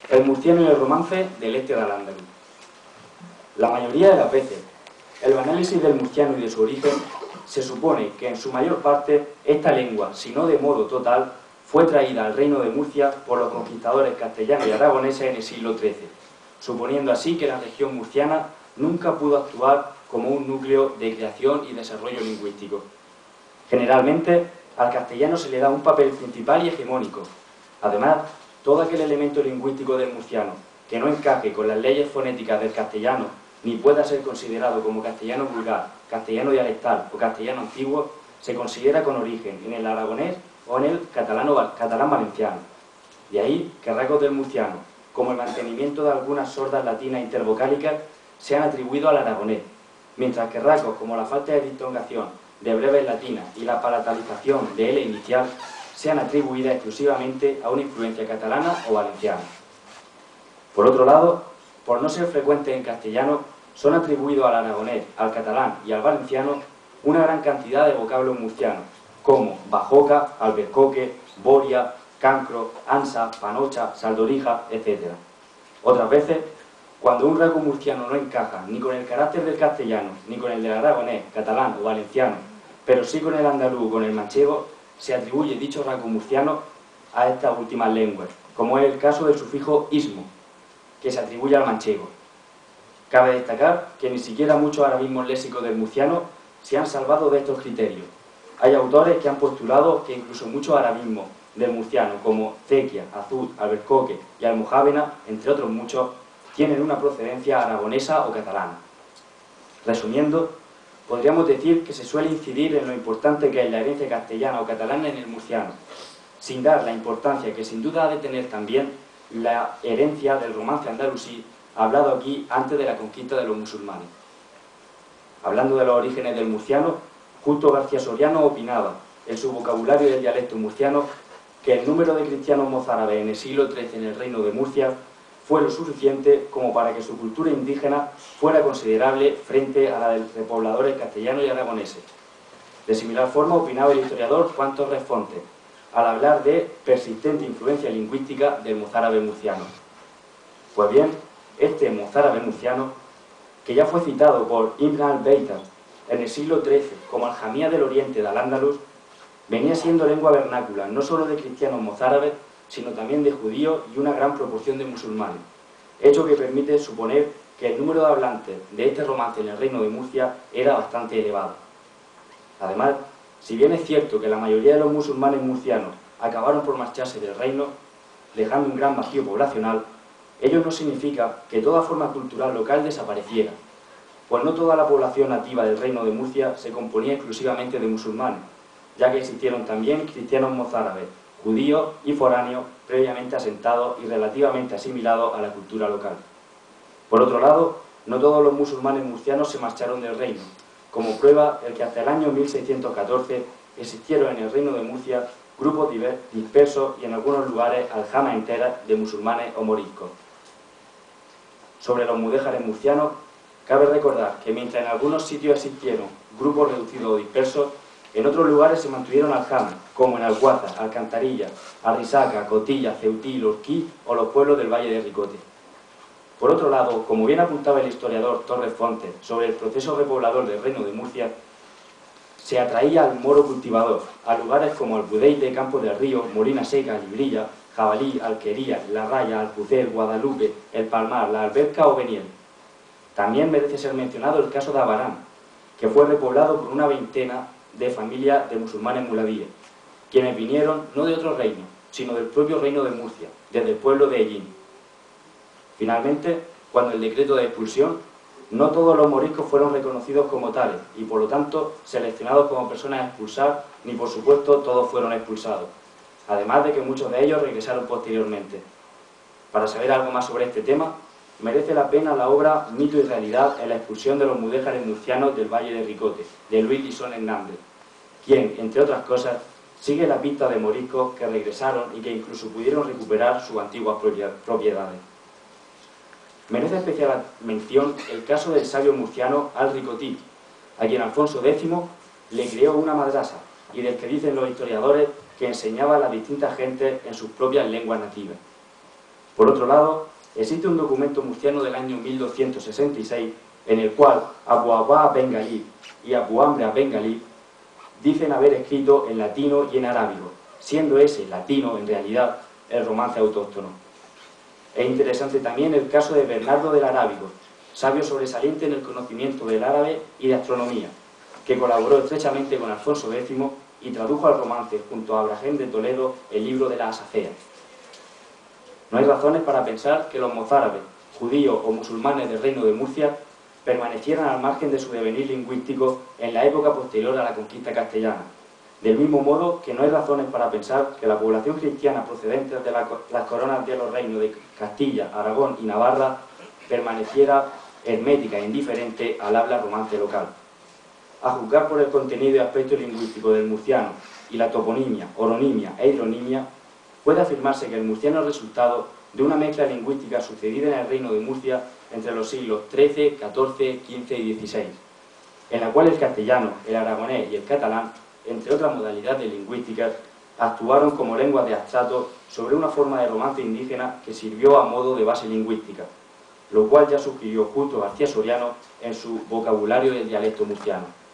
El murciano y el romance del este de Al-Ándalus. La mayoría de las veces, el análisis del murciano y de su origen, se supone que en su mayor parte esta lengua, si no de modo total, fue traída al reino de Murcia por los conquistadores castellanos y aragoneses en el siglo XIII, suponiendo así que la región murciana nunca pudo actuar como un núcleo de creación y desarrollo lingüístico. Generalmente, al castellano se le da un papel principal y hegemónico. Además, todo aquel elemento lingüístico del murciano que no encaje con las leyes fonéticas del castellano ni pueda ser considerado como castellano vulgar, castellano dialectal o castellano antiguo, se considera con origen en el aragonés o en el catalán valenciano. De ahí que rasgos del murciano, como el mantenimiento de algunas sordas latinas intervocálicas, se han atribuido al aragonés, mientras que rasgos como la falta de diptongación de breves latinas y la palatalización de L inicial sean atribuidas exclusivamente a una influencia catalana o valenciana. Por otro lado, por no ser frecuentes en castellano, son atribuidos al aragonés, al catalán y al valenciano una gran cantidad de vocablos murcianos, como bajoca, albercoque, boria, cancro, ansa, panocha, saldorija, etc. Otras veces, cuando un rasgo murciano no encaja ni con el carácter del castellano, ni con el del aragonés, catalán o valenciano, pero sí con el andaluz o con el manchego, se atribuye dicho rasgo murciano a estas últimas lenguas, como es el caso del sufijo ismo, que se atribuye al manchego. Cabe destacar que ni siquiera muchos arabismos léxicos del murciano se han salvado de estos criterios. Hay autores que han postulado que incluso muchos arabismos del murciano, como cequia, azud, albercoque y almojávena, entre otros muchos, tienen una procedencia aragonesa o catalana. Resumiendo, podríamos decir que se suele incidir en lo importante que es la herencia castellana o catalana en el murciano, sin dar la importancia que sin duda ha de tener también la herencia del romance andalusí hablado aquí antes de la conquista de los musulmanes. Hablando de los orígenes del murciano, Justo García Soriano opinaba, en su vocabulario del dialecto murciano, que el número de cristianos mozárabes en el siglo XIII en el reino de Murcia fue lo suficiente como para que su cultura indígena fuera considerable frente a la de repobladores castellanos y aragoneses. De similar forma opinaba el historiador Juan Torres Fontes, al hablar de persistente influencia lingüística del mozárabe murciano. Pues bien, este mozárabe murciano, que ya fue citado por Ibn al-Beitar en el siglo XIII como aljamía del oriente de Al-Ándalus, venía siendo lengua vernácula no solo de cristianos mozárabes, sino también de judíos y una gran proporción de musulmanes, hecho que permite suponer que el número de hablantes de este romance en el reino de Murcia era bastante elevado. Además, si bien es cierto que la mayoría de los musulmanes murcianos acabaron por marcharse del reino, dejando un gran vacío poblacional, ello no significa que toda forma cultural local desapareciera, pues no toda la población nativa del reino de Murcia se componía exclusivamente de musulmanes, ya que existieron también cristianos mozárabes, judíos y foráneos previamente asentados y relativamente asimilados a la cultura local. Por otro lado, no todos los musulmanes murcianos se marcharon del reino, como prueba el que hasta el año 1614 existieron en el reino de Murcia grupos dispersos y en algunos lugares aljamas enteras de musulmanes o moriscos. Sobre los mudéjares murcianos, cabe recordar que mientras en algunos sitios existieron grupos reducidos o dispersos, en otros lugares se mantuvieron aljamas, como en Alguazas, Alcantarilla, Arrisaca, Cotilla, Ceutí, Lorquí o los pueblos del Valle de Ricote. Por otro lado, como bien apuntaba el historiador Torres Fontes sobre el proceso repoblador del reino de Murcia, se atraía al moro cultivador, a lugares como Albudeite, Campos del Río, Molina Seca, Librilla, Jabalí, Alquería, La Raya, Alpucel, Guadalupe, El Palmar, La Alberca o Beniel. También merece ser mencionado el caso de Abarán, que fue repoblado por una veintena de familias de musulmanes muladíes, quienes vinieron no de otro reino, sino del propio reino de Murcia, desde el pueblo de Ellín. Finalmente, cuando el decreto de expulsión, no todos los moriscos fueron reconocidos como tales y por lo tanto seleccionados como personas a expulsar, ni por supuesto todos fueron expulsados, además de que muchos de ellos regresaron posteriormente. Para saber algo más sobre este tema, merece la pena la obra Mito y Realidad en la expulsión de los mudéjares murcianos del Valle de Ricote, de Luis Lisón Hernández, quien, entre otras cosas, sigue la pista de moriscos que regresaron y que incluso pudieron recuperar sus antiguas propiedades. Merece especial mención el caso del sabio murciano Al-Ricotí, a quien Alfonso X le creó una madrasa y del que dicen los historiadores que enseñaba a las distintas gentes en sus propias lenguas nativas. Por otro lado, existe un documento murciano del año 1266 en el cual Abu Abba ben Galib y Abu Amr ben Galib dicen haber escrito en latino y en arábigo, siendo ese latino en realidad el romance autóctono. Es interesante también el caso de Bernardo del Arábigo, sabio sobresaliente en el conocimiento del árabe y de astronomía, que colaboró estrechamente con Alfonso X y tradujo al romance junto a Abraham de Toledo el libro de las Aceas. No hay razones para pensar que los mozárabes, judíos o musulmanes del reino de Murcia permanecieran al margen de su devenir lingüístico en la época posterior a la conquista castellana, del mismo modo que no hay razones para pensar que la población cristiana procedente de las coronas de los reinos de Castilla, Aragón y Navarra permaneciera hermética e indiferente al habla romance local. A juzgar por el contenido y aspecto lingüístico del murciano y la toponimia, oronimia e hidronimia, puede afirmarse que el murciano es resultado de una mezcla lingüística sucedida en el reino de Murcia entre los siglos XIII, XIV, XV y XVI, en la cual el castellano, el aragonés y el catalán, entre otras modalidades lingüísticas, actuaron como lenguas de abstrato sobre una forma de romance indígena que sirvió a modo de base lingüística, lo cual ya sugirió Justo García Soriano en su vocabulario del dialecto murciano.